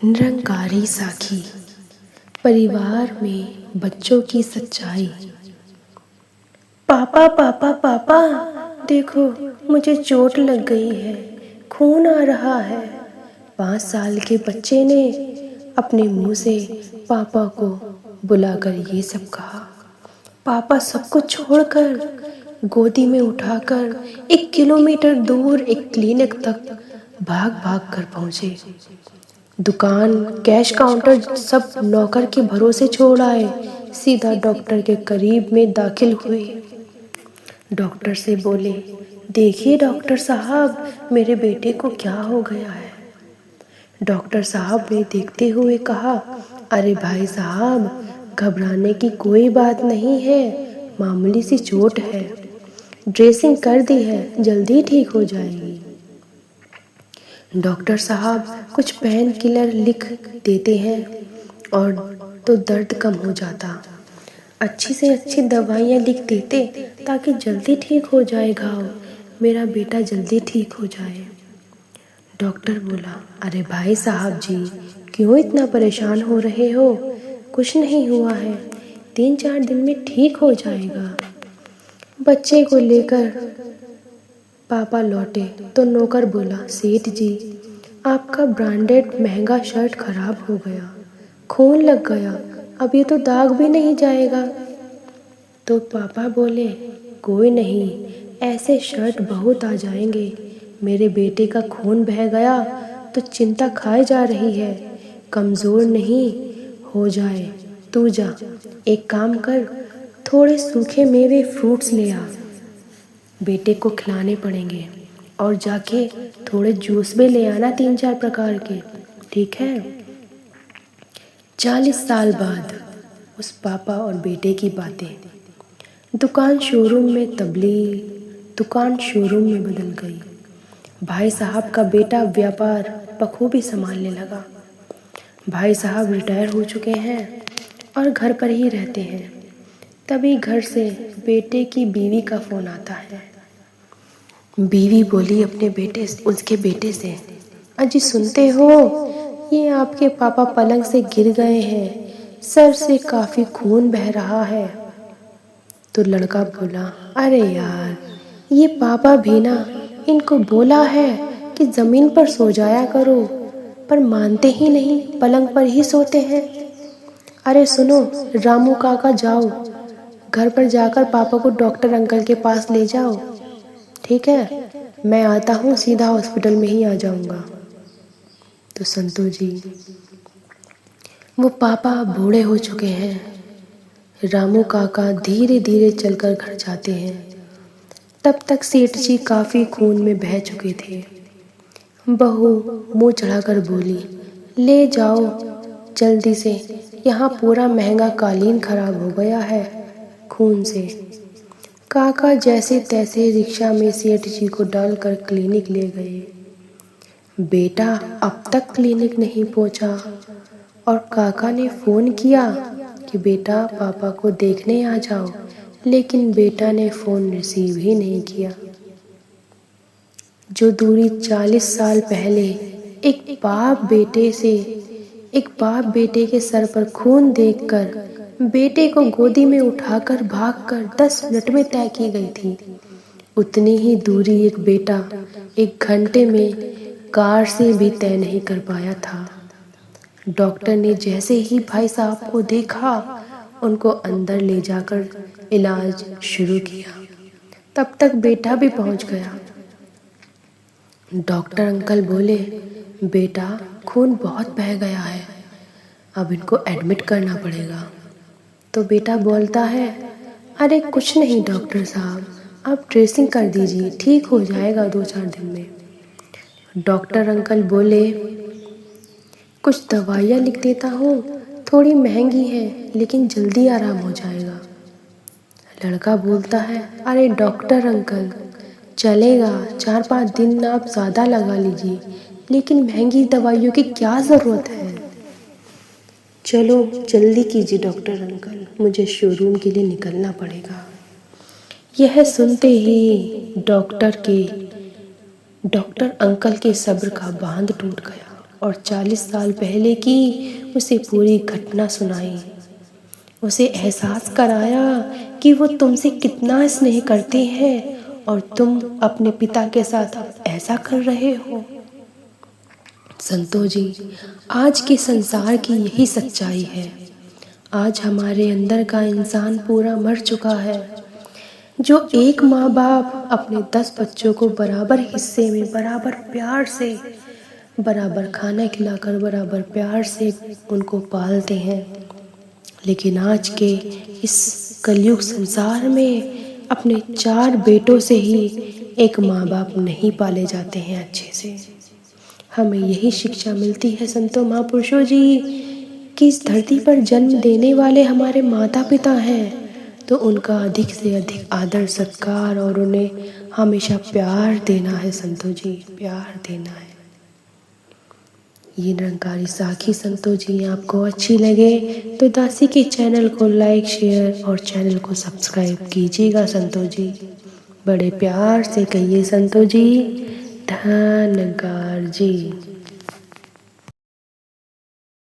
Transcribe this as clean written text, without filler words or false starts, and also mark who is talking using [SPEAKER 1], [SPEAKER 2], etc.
[SPEAKER 1] निरंकारी साखी, परिवार में बच्चों की सच्चाई। पापा पापा पापा, देखो मुझे चोट लग गई है, खून आ रहा है। 5 साल के बच्चे ने अपने मुंह से पापा को बुलाकर ये सब कहा। पापा सब कुछ छोड़कर गोदी में उठाकर 1 किलोमीटर दूर एक क्लिनिक तक भाग भाग कर पहुंचे। दुकान, कैश काउंटर सब नौकर के भरोसे छोड़ आए, सीधा डॉक्टर के करीब में दाखिल हुए। डॉक्टर से बोले, देखिए डॉक्टर साहब, मेरे बेटे को क्या हो गया है। डॉक्टर साहब ने देखते हुए कहा, अरे भाई साहब, घबराने की कोई बात नहीं है, मामूली सी चोट है, ड्रेसिंग कर दी है, जल्दी ठीक हो जाएगी। डॉक्टर साहब कुछ पेन किलर लिख देते हैं और तो दर्द कम हो जाता। अच्छी से अच्छी दवाइयाँ लिख देते ताकि जल्दी ठीक हो जाए घाव, मेरा बेटा जल्दी ठीक हो जाए। डॉक्टर बोला, अरे भाई साहब जी, क्यों इतना परेशान हो रहे हो, कुछ नहीं हुआ है, 3-4 दिन में ठीक हो जाएगा। बच्चे को लेकर पापा लौटे तो नौकर बोला, सेठ जी, आपका ब्रांडेड महंगा शर्ट खराब हो गया, खून लग गया, अब ये तो दाग भी नहीं जाएगा। तो पापा बोले, कोई नहीं, ऐसे शर्ट बहुत आ जाएंगे, मेरे बेटे का खून बह गया तो चिंता खाए जा रही है, कमज़ोर नहीं हो जाए। तू जा, एक काम कर, थोड़े सूखे मेवे फ्रूट्स ले आ, बेटे को खिलाने पड़ेंगे, और जाके थोड़े जूस भी ले आना 3-4 प्रकार के, ठीक है। 40 साल बाद उस पापा और बेटे की बातें। दुकान शोरूम में तब्दीली, दुकान शोरूम में बदल गई। भाई साहब का बेटा व्यापार बखूबी संभालने लगा। भाई साहब रिटायर हो चुके हैं और घर पर ही रहते हैं। तभी घर से बेटे की बीवी का फ़ोन आता है। बीवी बोली उसके बेटे से, अजी सुनते हो, ये आपके पापा पलंग से गिर गए हैं, सर से काफ़ी खून बह रहा है। तो लड़का बोला, अरे यार, ये पापा भी ना, इनको बोला है कि ज़मीन पर सो जाया करो, पर मानते ही नहीं, पलंग पर ही सोते हैं। अरे सुनो रामू काका, जाओ घर पर जाकर पापा को डॉक्टर अंकल के पास ले जाओ, ठीक है, मैं आता हूँ, सीधा हॉस्पिटल में ही आ जाऊँगा। तो संतू जी, वो पापा बूढ़े हो चुके हैं। रामू काका धीरे धीरे चलकर घर जाते हैं। तब तक सेठ जी काफ़ी खून में बह चुके थे। बहू मुंह चढ़ाकर बोली, ले जाओ जल्दी से, यहाँ पूरा महंगा कालीन खराब हो गया है खून से। काका जैसे तैसे रिक्शा में सेठ जी को डालकर क्लिनिक ले गए। बेटा अब तक क्लिनिक नहीं पहुंचा और काका ने फ़ोन किया कि बेटा पापा को देखने आ जाओ, लेकिन बेटा ने फ़ोन रिसीव ही नहीं किया। जो दूरी 40 साल पहले एक बाप बेटे के सर पर खून देखकर बेटे को गोदी में उठाकर भागकर 10 मिनट में तय की गई थी, उतनी ही दूरी एक बेटा 1 घंटे में कार से भी तय नहीं कर पाया था। डॉक्टर ने जैसे ही भाई साहब को देखा, उनको अंदर ले जाकर इलाज शुरू किया। तब तक बेटा भी पहुंच गया। डॉक्टर अंकल बोले, बेटा खून बहुत बह गया है, अब इनको एडमिट करना पड़ेगा। तो बेटा बोलता है, अरे कुछ नहीं डॉक्टर साहब, आप ड्रेसिंग कर दीजिए, ठीक हो जाएगा 2-4 दिन में। डॉक्टर अंकल बोले, कुछ दवाइयाँ लिख देता हूँ, थोड़ी महंगी है लेकिन जल्दी आराम हो जाएगा। लड़का बोलता है, अरे डॉक्टर अंकल चलेगा, 4-5 दिन आप ज़्यादा लगा लीजिए, लेकिन महंगी दवाइयों की क्या ज़रूरत है। चलो जल्दी कीजिए डॉक्टर अंकल, मुझे शोरूम के लिए निकलना पड़ेगा। यह सुनते ही डॉक्टर अंकल के सब्र का बांध टूट गया। और 40 साल पहले की उसे पूरी घटना सुनाई। उसे एहसास कराया कि वो तुमसे कितना स्नेह करते हैं और तुम अपने पिता के साथ अब ऐसा कर रहे हो। संतो जी, आज के संसार की यही सच्चाई है। आज हमारे अंदर का इंसान पूरा मर चुका है। जो एक माँ बाप अपने 10 बच्चों को बराबर हिस्से में बराबर प्यार से, बराबर खाना खिलाकर, बराबर प्यार से उनको पालते हैं, लेकिन आज के इस कलयुग संसार में अपने 4 बेटों से ही एक माँ बाप नहीं पाले जाते हैं अच्छे से। हमें यही शिक्षा मिलती है संतों महापुरुषों जी कि इस धरती पर जन्म देने वाले हमारे माता पिता हैं, तो उनका अधिक से अधिक आदर सत्कार और उन्हें हमेशा प्यार देना है संतों जी, प्यार देना है। ये निरंकारी साखी संतों जी आपको अच्छी लगे तो दासी के चैनल को लाइक, शेयर और चैनल को सब्सक्राइब कीजिएगा संतों जी। बड़े प्यार से कहिए संतों जी, धन्यकार जी।